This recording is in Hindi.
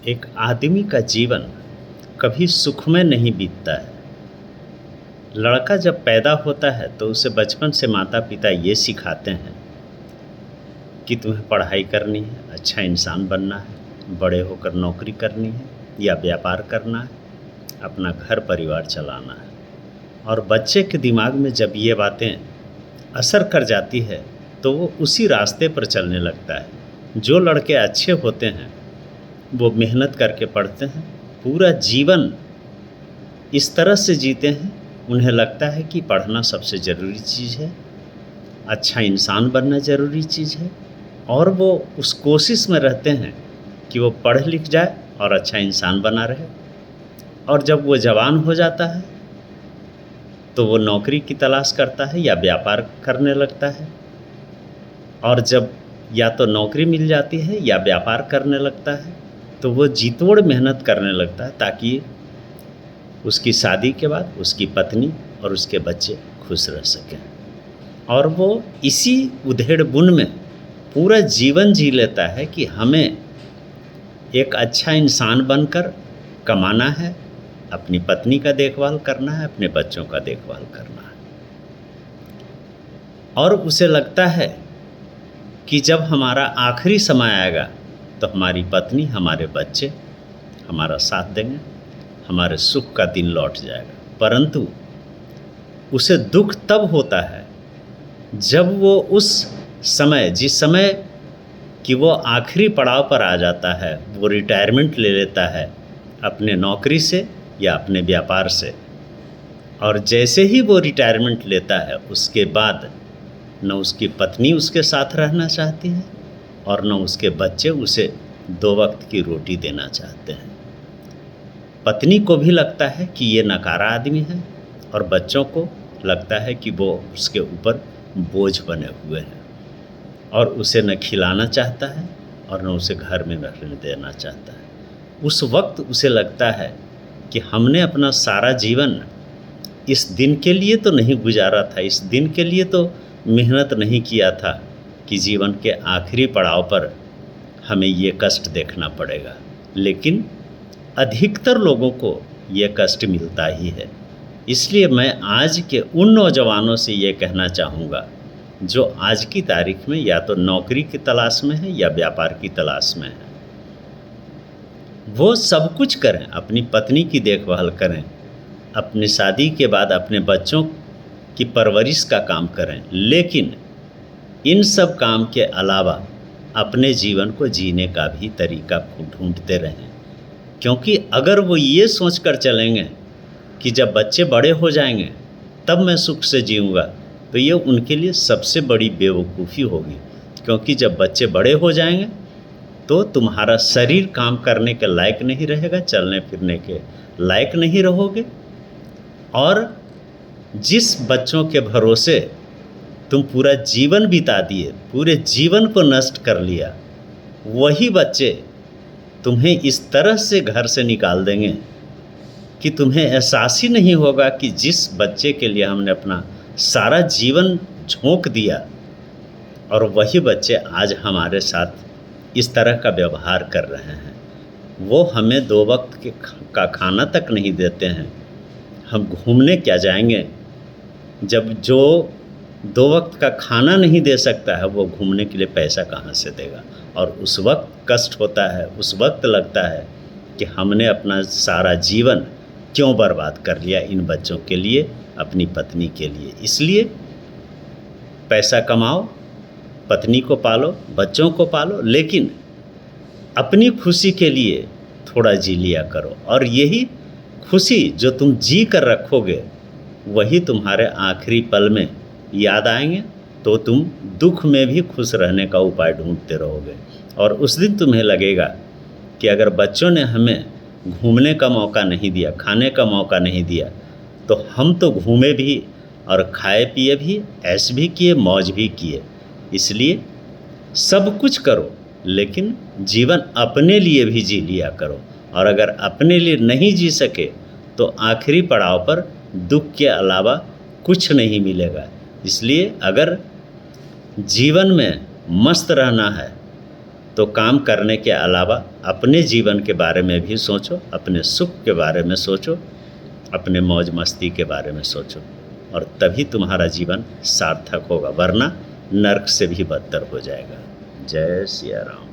एक आदमी का जीवन कभी सुख में नहीं बीतता है। लड़का जब पैदा होता है तो उसे बचपन से माता पिता ये सिखाते हैं कि तुम्हें पढ़ाई करनी है, अच्छा इंसान बनना है, बड़े होकर नौकरी करनी है या व्यापार करना है, अपना घर परिवार चलाना है। और बच्चे के दिमाग में जब ये बातें असर कर जाती है तो वो उसी रास्ते पर चलने लगता है। जो लड़के अच्छे होते हैं वो मेहनत करके पढ़ते हैं, पूरा जीवन इस तरह से जीते हैं, उन्हें लगता है कि पढ़ना सबसे ज़रूरी चीज़ है, अच्छा इंसान बनना ज़रूरी चीज़ है, और वो उस कोशिश में रहते हैं कि वो पढ़ लिख जाए और अच्छा इंसान बना रहे। और जब वो जवान हो जाता है तो वो नौकरी की तलाश करता है या व्यापार करने लगता है, और जब या तो नौकरी मिल जाती है या व्यापार करने लगता है तो वो जी तोड़ मेहनत करने लगता है ताकि उसकी शादी के बाद उसकी पत्नी और उसके बच्चे खुश रह सकें। और वो इसी उधेड़ बुन में पूरा जीवन जी लेता है कि हमें एक अच्छा इंसान बनकर कमाना है, अपनी पत्नी का देखभाल करना है, अपने बच्चों का देखभाल करना है। और उसे लगता है कि जब हमारा आखिरी समय आएगा तो हमारी पत्नी, हमारे बच्चे हमारा साथ देंगे, हमारे सुख का दिन लौट जाएगा। परंतु उसे दुख तब होता है जब वो उस समय, जिस समय कि वो आखिरी पड़ाव पर आ जाता है, वो रिटायरमेंट ले लेता है अपने नौकरी से या अपने व्यापार से। और जैसे ही वो रिटायरमेंट लेता है उसके बाद न उसकी पत्नी उसके साथ रहना चाहती है और न उसके बच्चे उसे 2 वक्त की रोटी देना चाहते हैं। पत्नी को भी लगता है कि ये नकारा आदमी है और बच्चों को लगता है कि वो उसके ऊपर बोझ बने हुए हैं और उसे न खिलाना चाहता है और न उसे घर में रहने देना चाहता है। उस वक्त उसे लगता है कि हमने अपना सारा जीवन इस दिन के लिए तो नहीं गुजारा था, इस दिन के लिए तो मेहनत नहीं किया था कि जीवन के आखिरी पड़ाव पर हमें ये कष्ट देखना पड़ेगा। लेकिन अधिकतर लोगों को ये कष्ट मिलता ही है। इसलिए मैं आज के उन नौजवानों से ये कहना चाहूँगा जो आज की तारीख में या तो नौकरी की तलाश में है या व्यापार की तलाश में है, वो सब कुछ करें, अपनी पत्नी की देखभाल करें, अपनी शादी के बाद अपने बच्चों की परवरिश का काम करें, लेकिन इन सब काम के अलावा अपने जीवन को जीने का भी तरीका ढूंढते रहें। क्योंकि अगर वो ये सोचकर चलेंगे कि जब बच्चे बड़े हो जाएंगे तब मैं सुख से जीऊँगा, तो ये उनके लिए सबसे बड़ी बेवकूफ़ी होगी। क्योंकि जब बच्चे बड़े हो जाएंगे तो तुम्हारा शरीर काम करने के लायक नहीं रहेगा, चलने फिरने के लायक नहीं रहोगे, और जिस बच्चों के भरोसे तुम पूरा जीवन बिता दिए, पूरे जीवन को नष्ट कर लिया, वही बच्चे तुम्हें इस तरह से घर से निकाल देंगे कि तुम्हें एहसास ही नहीं होगा कि जिस बच्चे के लिए हमने अपना सारा जीवन झोंक दिया, और वही बच्चे आज हमारे साथ इस तरह का व्यवहार कर रहे हैं। वो हमें 2 वक्त का खाना तक नहीं देते हैं। हम घूमने क्या जाएंगे जब जो 2 वक्त का खाना नहीं दे सकता है, वो घूमने के लिए पैसा कहाँ से देगा। और उस वक्त कष्ट होता है, उस वक्त लगता है कि हमने अपना सारा जीवन क्यों बर्बाद कर लिया इन बच्चों के लिए, अपनी पत्नी के लिए। इसलिए पैसा कमाओ, पत्नी को पालो, बच्चों को पालो, लेकिन अपनी खुशी के लिए थोड़ा जी लिया करो। और यही खुशी जो तुम जी कर रखोगे वही तुम्हारे आखिरी पल में याद आएंगे, तो तुम दुख में भी खुश रहने का उपाय ढूंढते रहोगे। और उस दिन तुम्हें लगेगा कि अगर बच्चों ने हमें घूमने का मौका नहीं दिया, खाने का मौका नहीं दिया, तो हम तो घूमे भी और खाए पिए भी, ऐश भी किए, मौज भी किए। इसलिए सब कुछ करो, लेकिन जीवन अपने लिए भी जी लिया करो। और अगर अपने लिए नहीं जी सके तो आखिरी पड़ाव पर दुख के अलावा कुछ नहीं मिलेगा। इसलिए अगर जीवन में मस्त रहना है तो काम करने के अलावा अपने जीवन के बारे में भी सोचो, अपने सुख के बारे में सोचो, अपने मौज मस्ती के बारे में सोचो, और तभी तुम्हारा जीवन सार्थक होगा, वरना नर्क से भी बदतर हो जाएगा। जय सिया राम।